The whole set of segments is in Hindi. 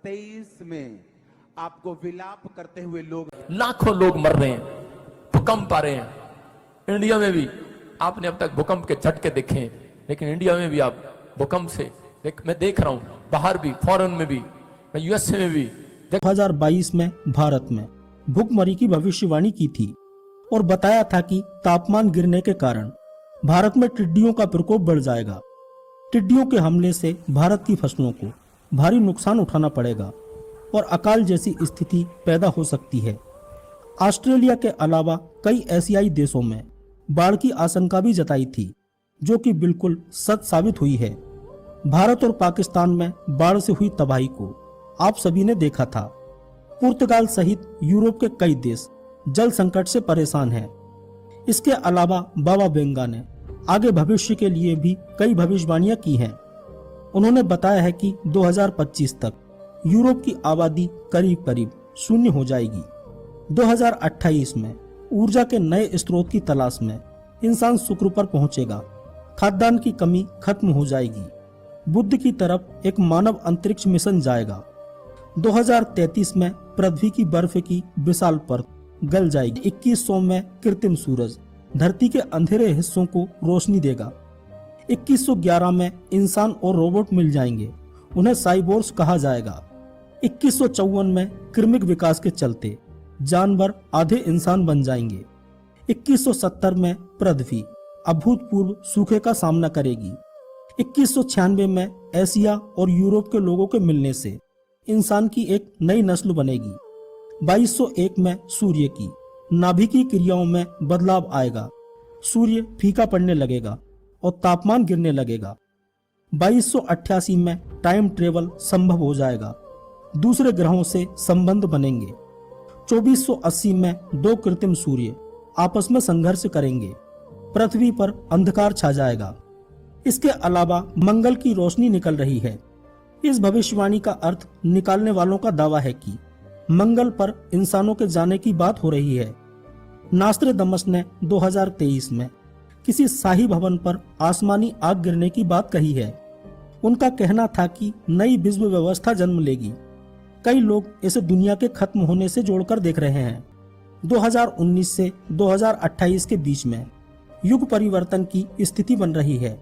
2023 में आपको विलाप करते हुए लोग, लाखों लोग मर रहे हैं, भूकंप आ रहे हैं। इंडिया में भी आपने अब तक भूकंप के झटके देखे हैं, लेकिन इंडिया में भी आप भूकंप से मैं देख रहा हूं, बाहर भी, फॉरेन में भी, मैं यूएसए में भी। 2022 में भारत में भूखमरी की भविष्यवाणी की थी और बताया था कि तापमान गिरने के कारण भारत में टिड्डियों का प्रकोप बढ़ जाएगा। टिड्डियों के हमले से भारत की फसलों को भारी नुकसान उठाना पड़ेगा और अकाल जैसी स्थिति पैदा हो सकती है। ऑस्ट्रेलिया के अलावा कई एशियाई देशों में बाढ़ की आशंका भी जताई थी, जो कि बिल्कुल सच साबित हुई है। भारत और पाकिस्तान में बाढ़ से हुई तबाही को आप सभी ने देखा था। पुर्तगाल सहित यूरोप के कई देश जल संकट से परेशान हैं। इसके अलावा बाबा बेंगा ने आगे भविष्य के लिए भी कई भविष्यवाणियां की हैं। उन्होंने बताया है कि 2025 तक यूरोप की आबादी करीब करीब शून्य हो जाएगी। 2028 में ऊर्जा के नए स्रोत की तलाश में इंसान शुक्र पर पहुंचेगा। खाद्यान्न की कमी खत्म हो जाएगी। बुध की तरफ एक मानव अंतरिक्ष मिशन जाएगा। 2033 में पृथ्वी की बर्फ की विशाल परत गल जाएगी। 2100 में कृत्रिम सूरज धरती के अंधेरे हिस्सों को रोशनी देगा। 2111 में इंसान और रोबोट मिल जाएंगे, उन्हें साइबोर्स कहा जाएगा। 2154 में कृमिक विकास के चलते जानवर आधे इंसान बन जाएंगे। 2170 में पृथ्वी अभूतपूर्व सूखे का सामना करेगी। 2196 में एशिया और यूरोप के लोगों के मिलने से इंसान की एक नई नस्ल बनेगी। 2201 में सूर्य की नाभिकीय क्रियाओं में बदलाव आएगा। सूर्य फीका पड़ने लगेगा और तापमान गिरने लगेगा। 2288 में टाइम ट्रेवल संभव हो जाएगा। दूसरे ग्रहों से संबंध बनेंगे। 2480 में दो कृत्रिम सूर्य आपस में संघर्ष करेंगे। पृथ्वी पर अंधकार छा जाएगा। इसके अलावा मंगल की रोशनी निकल रही है। इस भविष्यवाणी का अर्थ निकालने वालों का दावा है कि मंगल पर इंसानों के जाने की बात हो रही है। नास्ट्रेडमस ने 2023 में किसी शाही भवन पर आसमानी आग गिरने की बात कही है। उनका कहना था कि नई विश्व व्यवस्था जन्म लेगी। कई लोग इसे दुनिया के खत्म होने से जोड़कर देख रहे हैं। 2019 से 2028 के बीच में युग परिवर्तन की स्थिति बन रही है।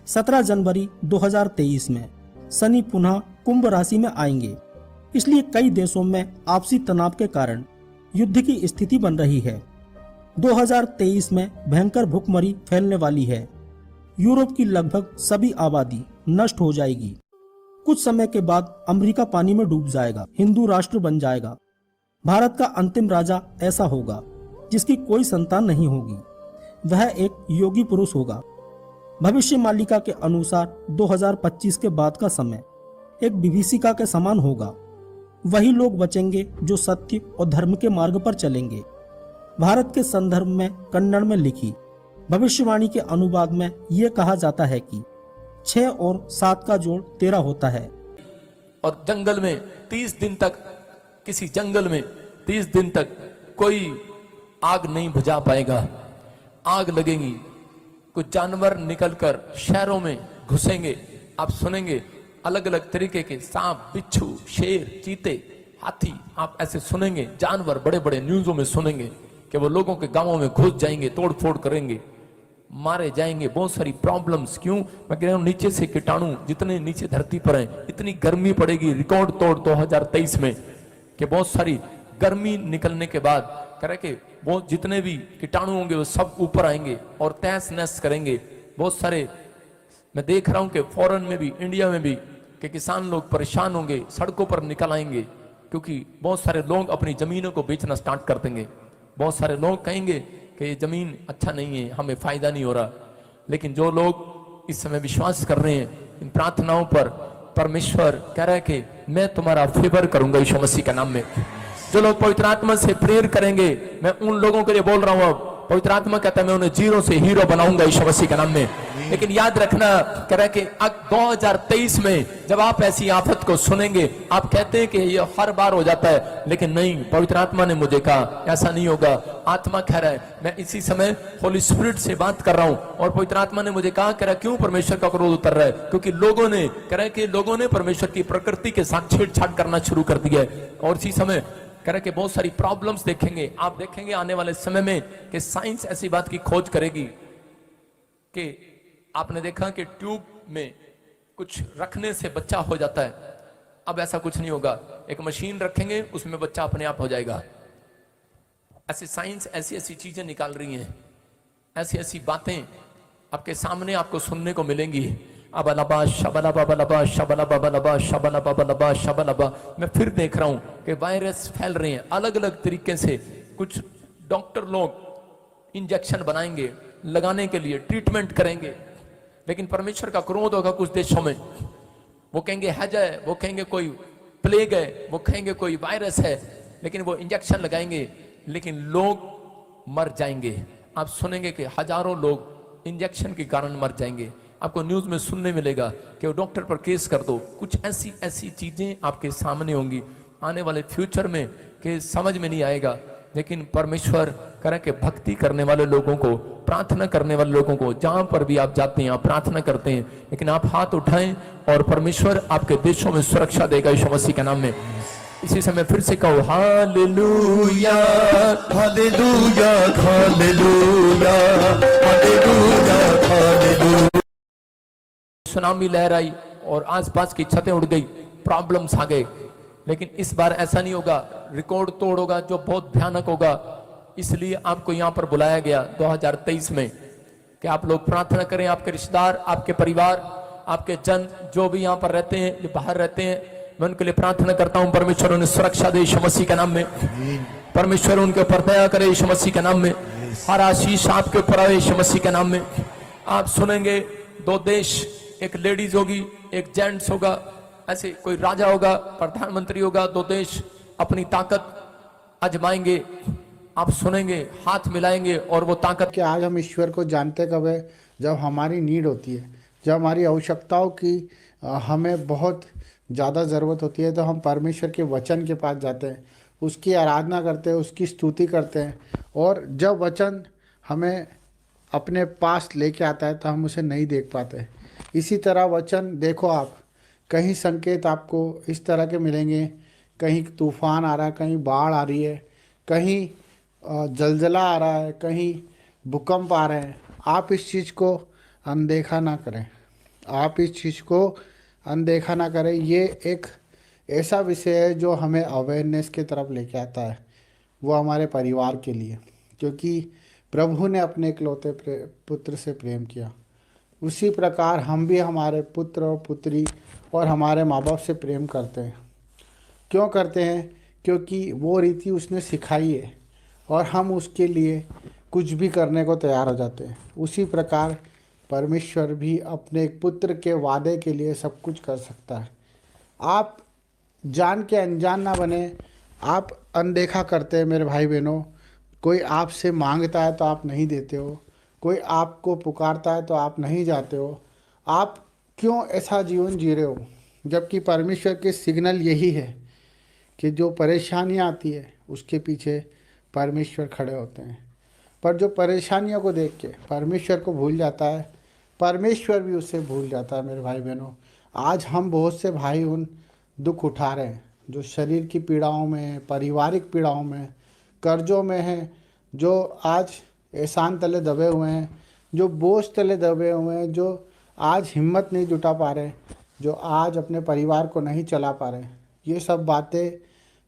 17 जनवरी 2023 में शनि पुनः कुंभ राशि में आएंगे, इसलिए कई देशों में आपसी तनाव के कारण युद्ध की स्थिति बन रही है। 2023 में भयंकर भूखमरी फैलने वाली है। यूरोप की लगभग सभी आबादी नष्ट हो जाएगी। कुछ समय के बाद अमेरिका पानी में डूब जाएगा, हिंदू राष्ट्र बन जाएगा। भारत का अंतिम राजा ऐसा होगा जिसकी कोई संतान नहीं होगी। वह एक योगी पुरुष होगा। भविष्य मालिका के अनुसार 2025 के बाद का समय एक विभीषिका के समान होगा। वही लोग बचेंगे जो सत्य और धर्म के मार्ग पर चलेंगे। भारत के संदर्भ में कन्नड़ में लिखी भविष्यवाणी के अनुवाद में यह कहा जाता है कि 6 और 7 का जोड़ 13 होता है। और जंगल में 30 दिन तक, किसी जंगल में 30 दिन तक कोई आग नहीं बुझा पाएगा। आग लगेगी। कुछ जानवर निकलकर शहरों में घुसेंगे। आप सुनेंगे अलग अलग तरीके के सांप, बिच्छू, शेर, चीते, हाथी, आप ऐसे सुनेंगे। जानवर बड़े बड़े न्यूज़ों में सुनेंगे कि वो लोगों के गांवों में घुस जाएंगे, तोड़ फोड़ करेंगे, मारे जाएंगे। बहुत सारी प्रॉब्लम्स। क्यों? मैं कह रहा हूं नीचे से कीटाणु जितने नीचे धरती पर हैं, इतनी गर्मी पड़ेगी रिकॉर्ड तोड़ 2023 में कि बहुत सारी गर्मी निकलने के बाद कह रहे कि वो जितने भी कीटाणु होंगे वो सब ऊपर आएंगे और तहस नहस करेंगे। बहुत सारे मैं देख रहा हूं कि फॉरेन में भी, इंडिया में भी, कि किसान लोग परेशान होंगे, सड़कों पर निकल आएंगे, क्योंकि बहुत सारे लोग अपनी जमीनों को बेचना स्टार्ट कर देंगे। बहुत सारे लोग कहेंगे कि ये जमीन अच्छा नहीं है, हमें फायदा नहीं हो रहा। लेकिन जो लोग इस समय विश्वास कर रहे हैं इन प्रार्थनाओं पर, परमेश्वर कह रहा है कि मैं तुम्हारा फेवर करूंगा यीशु मसीह के नाम में। जो लोग पवित्र आत्मा से प्रेयर करेंगे, मैं उन लोगों के लिए बोल रहा हूं। अब पवित्र आत्मा कहता है मैं उन्हें जीरो से हीरो बनाऊंगा यीशु मसीह के नाम में। लेकिन याद रखना कह रहा है कि 2023 में जब आप ऐसी आफत को सुनेंगे, आप कहते हैं कि ये हर बार हो जाता है, लेकिन नहीं, पवित्र आत्मा ने मुझे कहा ऐसा नहीं होगा। आत्मा कह रहा है, मैं इसी समय होली स्पिरिट से बात कर रहा हूं और पवित्र आत्मा ने मुझे कहा, कह रहा क्यों परमेश्वर का क्रोध उतर रहा है? क्योंकि लोगों ने, कह रहा है कि लोगों ने परमेश्वर की प्रकृति के साथ छेड़छाड़ करना शुरू कर दिया है। और इसी समय कह रहे कि बहुत सारी प्रॉब्लम्स देखेंगे, आप देखेंगे आने वाले समय में कि साइंस ऐसी बात की खोज करेगी कि आपने देखा कि ट्यूब में कुछ रखने से बच्चा हो जाता है, अब ऐसा कुछ नहीं होगा, एक मशीन रखेंगे उसमें बच्चा अपने आप हो जाएगा। ऐसी साइंस ऐसी ऐसी चीजें निकाल रही हैं, ऐसी ऐसी बातें आपके सामने आपको सुनने को मिलेंगी। अबलबा शबलबा बलबा शबलबा बलबा शबलबा बलबा शबलबा। मैं फिर देख रहा हूं कि वायरस फैल रहे हैं अलग अलग तरीके से। कुछ डॉक्टर लोग इंजेक्शन बनाएंगे, लगाने के लिए ट्रीटमेंट करेंगे, लेकिन परमेश्वर का क्रोध होगा कुछ देशों में। वो कहेंगे हैज है, वो कहेंगे कोई प्लेग है, वो कहेंगे कोई वायरस है, लेकिन वो इंजेक्शन लगाएंगे, लेकिन लोग मर जाएंगे। आप सुनेंगे कि हजारों लोग इंजेक्शन के कारण मर जाएंगे। आपको न्यूज में सुनने मिलेगा कि वो डॉक्टर पर केस कर दो। कुछ ऐसी ऐसी चीजें आपके सामने होंगी आने वाले फ्यूचर में कि समझ में नहीं आएगा। लेकिन परमेश्वर करें कि भक्ति करने वाले लोगों को, प्रार्थना करने वाले लोगों को, जहां पर भी आप जाते हैं आप प्रार्थना करते हैं, लेकिन आप हाथ उठाएं और परमेश्वर आपके देशों में सुरक्षा देगा यीशु मसीह के नाम में। इसी समय फिर से कहो hallelujah hallelujah hallelujah hallelujah hallelujah. Tsunami लहर आई और आसपास की छतें उड़ गई, प्रॉब्लम्स आ गए, लेकिन इस बार ऐसा नहीं होगा, रिकॉर्ड तोड़ होगा जो बहुत भयानक होगा। इसलिए आपको यहां पर बुलाया गया 2023 में कि आप लोग प्रार्थना करें, आपके रिश्तेदार, आपके परिवार, आपके जन जो भी यहां पर रहते हैं, जो बाहर रहते हैं, मैं उनके लिए प्रार्थना करता हूं परमेश्वर उन्हें सुरक्षा दे यीशु मसीह के नाम में। परमेश्वर उनके ऊपर दया करे यीशु मसीह के नाम में। हर आशीष आपके ऊपर आए यीशु मसीह के नाम में। आप सुनेंगे दो देश, एक लेडीज होगी, एक जेंट्स होगा, ऐसे कोई राजा होगा, प्रधानमंत्री होगा, दो देश अपनी ताकत आजमाएंगे। आप सुनेंगे, हाथ मिलाएंगे और वो ताकत। कि आज हम ईश्वर को जानते कब है? जब हमारी नीड होती है, जब हमारी आवश्यकताओं की हमें बहुत ज़्यादा ज़रूरत होती है, तो हम परमेश्वर के वचन के पास जाते हैं, उसकी आराधना करते हैं, उसकी स्तुति करते हैं। और जब वचन हमें अपने पास लेके आता है तो हम उसे नहीं देख पाते। इसी तरह वचन देखो, आप कहीं संकेत आपको इस तरह के मिलेंगे, कहीं तूफान आ रहा है, कहीं बाढ़ आ रही है, कहीं जलजला आ रहा है, कहीं भूकंप आ रहे हैं। आप इस चीज़ को अनदेखा ना करें, आप इस चीज़ को अनदेखा ना करें। ये एक ऐसा विषय है जो हमें अवेयरनेस की तरफ लेके आता है, वो हमारे परिवार के लिए, क्योंकि प्रभु ने अपने इकलौते पुत्र से प्रेम किया, उसी प्रकार हम भी हमारे पुत्र और पुत्री और हमारे माँ बाप से प्रेम करते हैं। क्यों करते हैं? क्योंकि वो रीति उसने सिखाई है और हम उसके लिए कुछ भी करने को तैयार हो जाते हैं। उसी प्रकार परमेश्वर भी अपने एक पुत्र के वादे के लिए सब कुछ कर सकता है। आप जान के अनजान ना बने, आप अनदेखा करते हैं मेरे भाई बहनों। कोई आपसे मांगता है तो आप नहीं देते हो, कोई आपको पुकारता है तो आप नहीं जाते हो। आप क्यों ऐसा जीवन जी रहे हो? जबकि परमेश्वर के सिग्नल यही है कि जो परेशानियाँ आती है उसके पीछे परमेश्वर खड़े होते हैं। पर जो परेशानियों को देख के परमेश्वर को भूल जाता है, परमेश्वर भी उससे भूल जाता है। मेरे भाई बहनों, आज हम बहुत से भाई उन दुख उठा रहे हैं जो शरीर की पीड़ाओं में, पारिवारिक पीड़ाओं में, कर्जों में हैं, जो आज एहसान तले दबे हुए हैं, जो बोझ तले दबे हुए हैं, जो आज हिम्मत नहीं जुटा पा रहे, जो आज अपने परिवार को नहीं चला पा रहे। ये सब बातें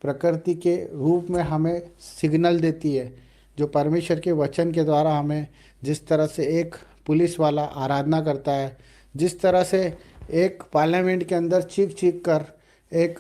प्रकृति के रूप में हमें सिग्नल देती है, जो परमेश्वर के वचन के द्वारा हमें, जिस तरह से एक पुलिस वाला आराधना करता है, जिस तरह से एक पार्लियामेंट के अंदर चीख चीख कर एक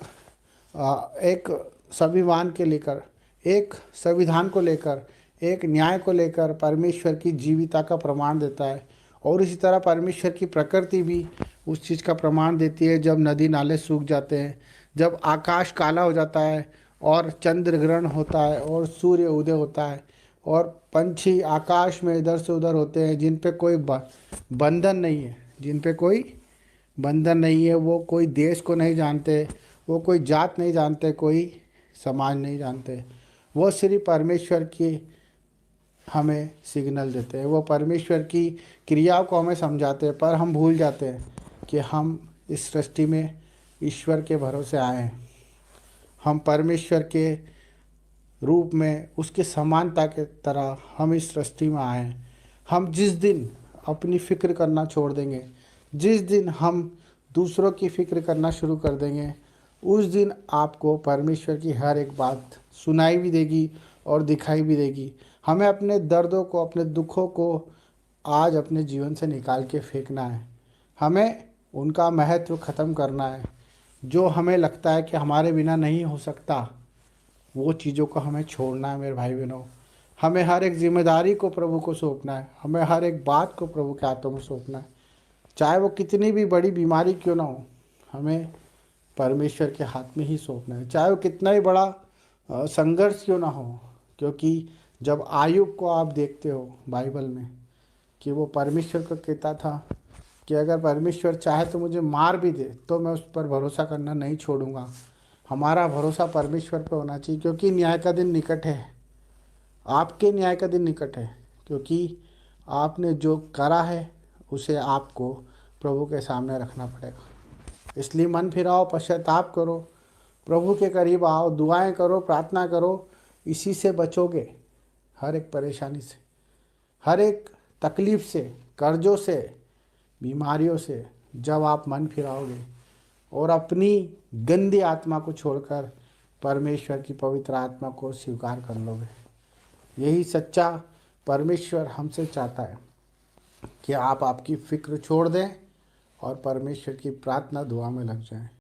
संविधान के लेकर, एक संविधान को लेकर, एक न्याय को लेकर परमेश्वर की जीविता का प्रमाण देता है। और इसी तरह परमेश्वर की प्रकृति भी उस चीज़ का प्रमाण देती है। जब नदी नाले सूख जाते हैं, जब आकाश काला हो जाता है और चंद्र ग्रहण होता है और सूर्य उदय होता है और पंछी आकाश में इधर से उधर होते हैं, जिन पे कोई बंधन नहीं है, जिन पे कोई बंधन नहीं है। वो कोई देश को नहीं जानते, वो कोई जात नहीं जानते, कोई समाज नहीं जानते। वो सिर्फ परमेश्वर की हमें सिग्नल देते हैं, वो परमेश्वर की क्रियाओं को हमें समझाते हैं। पर हम भूल जाते हैं कि हम इस सृष्टि में ईश्वर के भरोसे आए हैं। हम परमेश्वर के रूप में, उसके समानता के तरह हम इस सृष्टि में आए हैं। हम जिस दिन अपनी फ़िक्र करना छोड़ देंगे, जिस दिन हम दूसरों की फ़िक्र करना शुरू कर देंगे, उस दिन आपको परमेश्वर की हर एक बात सुनाई भी देगी और दिखाई भी देगी। हमें अपने दर्दों को, अपने दुखों को आज अपने जीवन से निकाल के फेंकना है। हमें उनका महत्व ख़त्म करना है। जो हमें लगता है कि हमारे बिना नहीं हो सकता, वो चीज़ों को हमें छोड़ना है मेरे भाई बहनों। हमें हर एक जिम्मेदारी को प्रभु को सौंपना है। हमें हर एक बात को प्रभु के हाथों में सौंपना है, चाहे वो कितनी भी बड़ी बीमारी क्यों ना हो। हमें परमेश्वर के हाथ में ही सौंपना है, चाहे वो कितना ही बड़ा संघर्ष क्यों ना हो। क्योंकि जब आयुब को आप देखते हो बाइबल में कि वो परमेश्वर को कहता था कि अगर परमेश्वर चाहे तो मुझे मार भी दे तो मैं उस पर भरोसा करना नहीं छोड़ूंगा। हमारा भरोसा परमेश्वर पर होना चाहिए, क्योंकि न्याय का दिन निकट है। आपके न्याय का दिन निकट है, क्योंकि आपने जो करा है उसे आपको प्रभु के सामने रखना पड़ेगा। इसलिए मन फिराओ, पश्चाताप करो, प्रभु के करीब आओ, दुआएं करो, प्रार्थना करो। इसी से बचोगे, हर एक परेशानी से, हर एक तकलीफ से, कर्जों से, बीमारियों से। जब आप मन फिराओगे और अपनी गंदी आत्मा को छोड़कर परमेश्वर की पवित्र आत्मा को स्वीकार कर लोगे। यही सच्चा परमेश्वर हमसे चाहता है कि आप आपकी फ़िक्र छोड़ दें और परमेश्वर की प्रार्थना दुआ में लग जाएं।